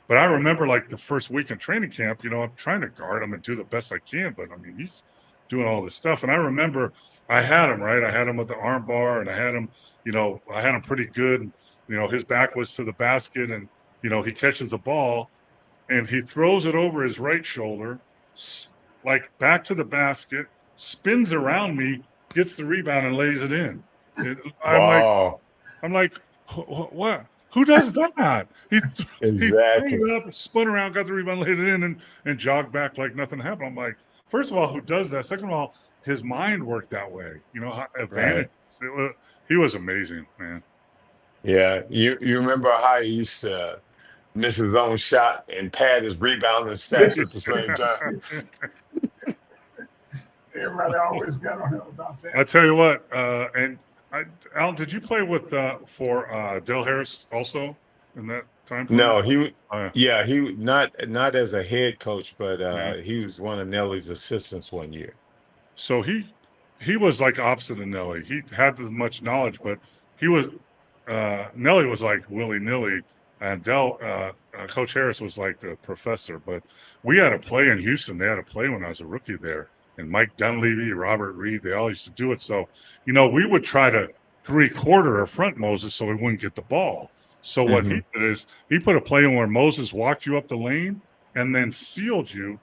But I remember like the first week in training camp, I'm trying to guard him and do the best I can, but I mean he's doing all this stuff. And I remember I had him, right? I had him with the arm bar, and I had him, I had him pretty good. His back was to the basket, and, he catches the ball and he throws it over his right shoulder, like back to the basket, spins around me, gets the rebound, and lays it in. I'm like, Wow. what? Who does that? He Exactly. threw it up, spun around, got the rebound, laid it in, and jogged back like nothing happened. I'm like, first of all, who does that? Second of all, his mind worked that way. Right. Advantages. He was amazing, man. Yeah. You remember how he used to miss his own shot and pad his rebounding stats at the same time? Everybody always got on him about I that. tell you what, Alan, did you play with for Del Harris also in that time frame? No, he Oh, yeah, he not as a head coach, but yeah. he was one of Nelly's assistants one year. So he was like opposite of Nelly. He had as much knowledge, but he was Nelly was like willy nilly, and Coach Harris was like the professor. But we had a play in Houston. They had a play when I was a rookie there, and Mike Dunleavy, Robert Reed, they all used to do it. So we would try to 3/4 or front Moses so we wouldn't get the ball. So what he Hmm. did is he put a play in where Moses walked you up the lane and then sealed you,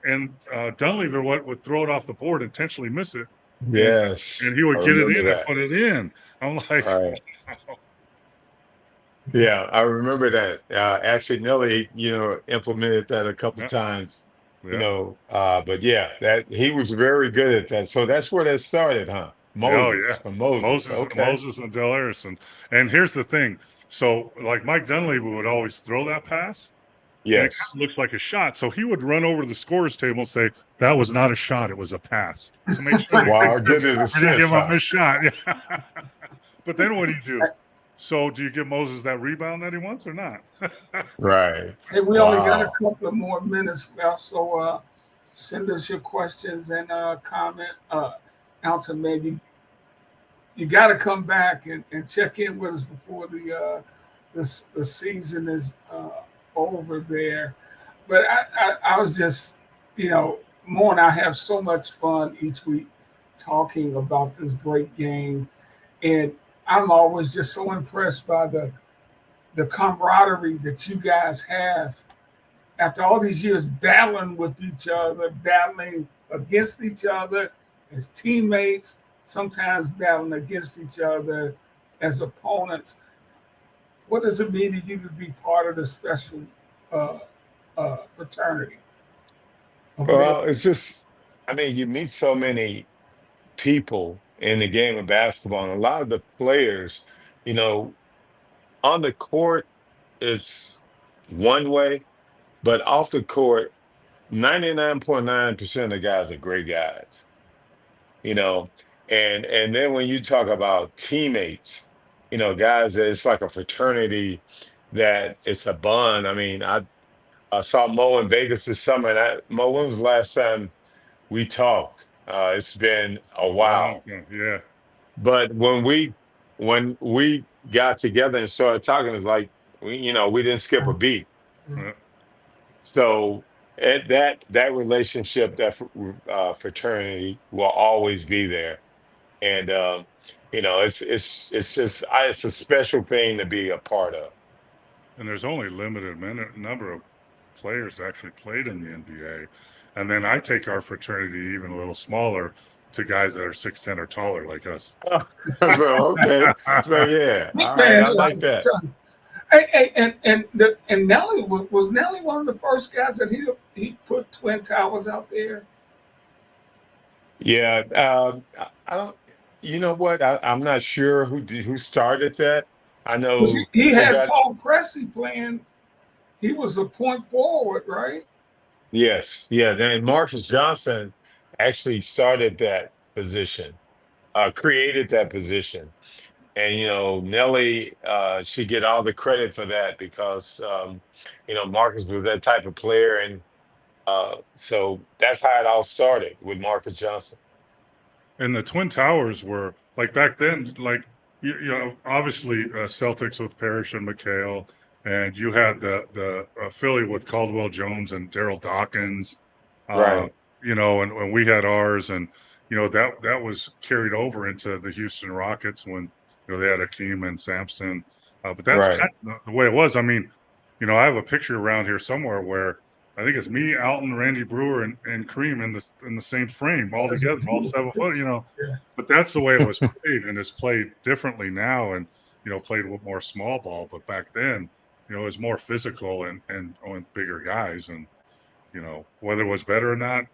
and Dunleavy would throw it off the board, intentionally miss it, and Yes, he I would get it remember in and that. put it in. I'm like, All right. Yeah, I remember that. Actually, Nelly, implemented that a couple yeah, times. yeah, But yeah, that he was very good at that. So that's where that started, huh? oh Moses yeah, from Moses. Okay. Moses and Del Harrison. And here's the thing. So like Mike Dunleavy would always throw that pass, and it kind Yes. of looks like a shot. So he would run over to the scorer's table and say, "That was not a shot; it was a pass." To make sure Wow, get an they didn't give assist, him a huh? missed shot. Yeah. But then what do you do? So do you give Moses that rebound that he wants or not? Right. Hey, we only got a Wow. couple of more minutes left, so send us your questions and comment. Alton, maybe you got to come back and check in with us before the season is over there. But I was just, Mo and I have so much fun each week talking about this great game, and I'm always just so impressed by the camaraderie that you guys have after all these years battling with each other, battling against each other as teammates, sometimes battling against each other as opponents. What does it mean to you to be part of the special uh, fraternity of men? Well, it's just, I mean, you meet so many people in the game of basketball, and a lot of the players, you know, on the court, it's one way, but off the court, 99.9% of guys are great guys, you know. And then when you talk about teammates, guys that it's like a fraternity, that it's a bond. I mean, I saw Mo in Vegas this summer, and Mo, when was the last time we talked? It's been a Long while. time. Yeah. But when we got together and started talking, it's like we didn't skip a beat. Yeah. So that relationship, that fraternity will always be there, and it's a special thing to be a part of. And there's only limited number of players that actually played in the NBA. And then I take our fraternity even a little smaller to guys that are 6'10" or taller like us. So okay, so yeah, all right, Man, I like that. hey, and Nelly was Nelly one of the first guys that he put Twin Towers out there. Yeah, I don't. You know what? I'm not sure who started that. I 'Cause know he people had got. Paul Pressey playing. He was a point forward, right? Yes, yeah. Then Marcus Johnson actually started that position, created that position, and Nelly should get all the credit for that because Marcus was that type of player, and so that's how it all started with Marcus Johnson. And the Twin Towers were like back then, like obviously Celtics with Parrish and McHale, and you had the Philly with Caldwell Jones and Daryl Dawkins. Uh, Right. and we had ours, and that was carried over into the Houston Rockets when they had Akeem and Sampson. But that's Right. kind of the way it was. I mean, I have a picture around here somewhere where I think it's me, Alton, Randy Brewer, and Kareem in the same frame all That's a together, all beautiful 7 foot. picture. Yeah. But that's the way it was played, and it's played differently now, and played with more small ball. But back then, it was more physical and bigger guys, and whether it was better or not,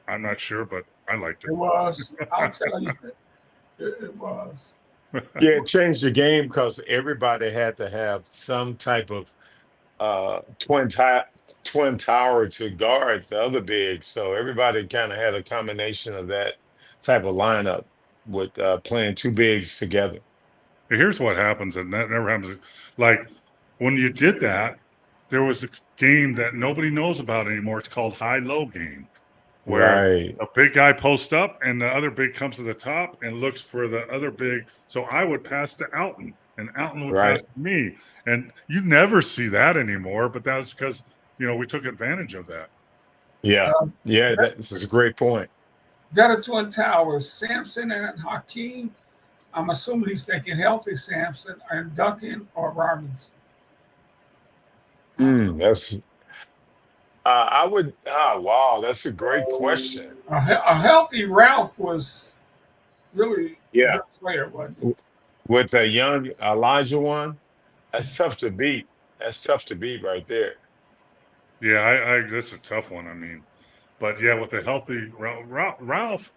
I'm not sure, but I liked It was. I'll tell you, it was. Yeah, it changed the game because everybody had to have some type of twin tower to guard the other big. So everybody kind of had a combination of that type of lineup with playing two bigs together. Here's what happens, and that never happens. Like when you did that, there was a game that nobody knows about anymore. It's called high-low game, where Right. a big guy posts up and the other big comes to the top and looks for the other big. So I would pass to Alton, and Alton would pass Right. to me, and you never see that anymore. But that was because we took advantage of that. Yeah. Um, Yeah. This is a great point. Better twin towers, Sampson and Hakeem. I'm assuming he's thinking healthy Sampson and Duncan or Robinson. That's I would. Wow, that's a great question. A healthy Ralph was really a Yeah, good player, wasn't he? w- with a young Elijah one, that's tough to beat. That's tough to beat right there. Yeah, I this is a tough one. I mean, but yeah, with a healthy Ralph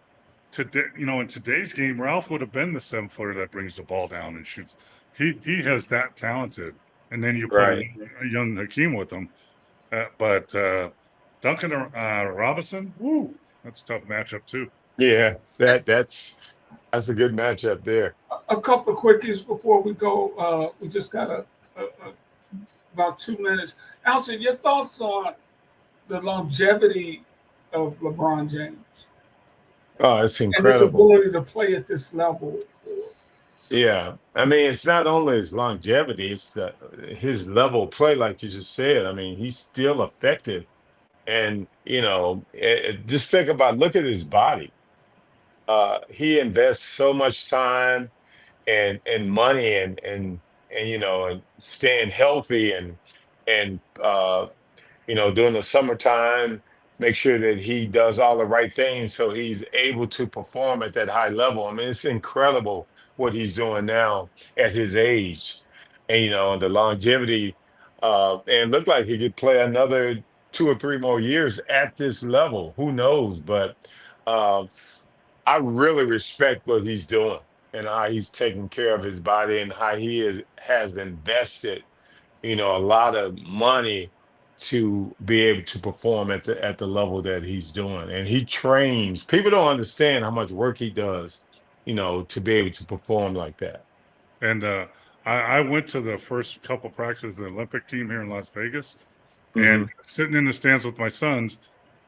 today, in today's game, Ralph would have been the 7 footer that brings the ball down and shoots. He has that talented, and then you put Right. a young Hakeem with him. But Duncan Robinson, woo, that's a tough matchup too. Yeah, that's a good matchup there. A couple of quickies before we go. We just got about 2 minutes. Alton, your thoughts on the longevity of LeBron James Oh, it's and his incredible. ability to play at this level? Yeah, I mean, it's not only his longevity; it's his level of play, like you just said. I mean, he's still effective, and just think about look at his body. He invests so much time and money and staying healthy and during the summertime, make sure that he does all the right things so he's able to perform at that high level. I mean, it's incredible what he's doing now at his age, and the longevity. And look like he could play another 2 or 3 more years at this level. Who knows? But uh, I really respect what he's doing and how he's taking care of his body and how has invested a lot of money to be able to perform at the level that he's doing. And he trains. People don't understand how much work he does, to be able to perform like that. And I went to the first couple practices of the Olympic team here in Las Vegas, Hmm. and sitting in the stands with my sons,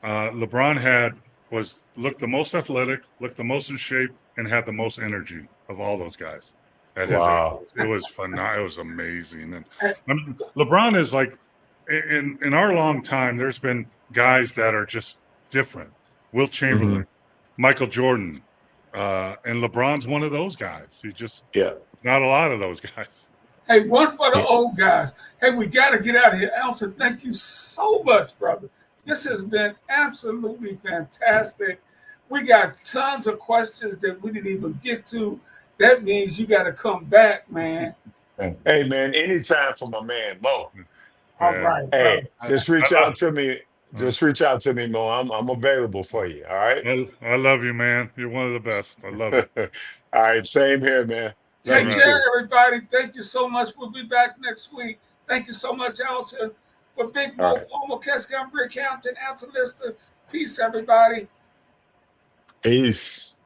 LeBron was looked the most athletic, looked the most in shape, and had the most energy of all those guys at his age. Wow. It was phenomenal. It was amazing. And I mean, LeBron is like in our long time. There's been guys that are just different. Will Hmm. Chamberlain, Michael Jordan, and LeBron's one of those guys. He just Yeah. not a lot of those guys. Hey, one for the Yeah. old guys. Hey, we got to get out of here. Alton, thank you so much, brother. This has been absolutely fantastic. We got tons of questions that we didn't even get to. That means you got to come back, man. Hey man, anytime for my man Mo. All Yeah. right, brother. Hey, just reach I out to me. love, Just reach out to me, Mo. I'm available for you. All right. I love you, man. You're one of the best. I love you. All right. Same here, man. All Love Take you right. care, too. everybody. Thank you so much. We'll be back next week. Thank you so much, Alton. For Big All Mo, right. Paul McKesky, I'm Rick Hampton, Alton Lister. Peace, everybody. Peace.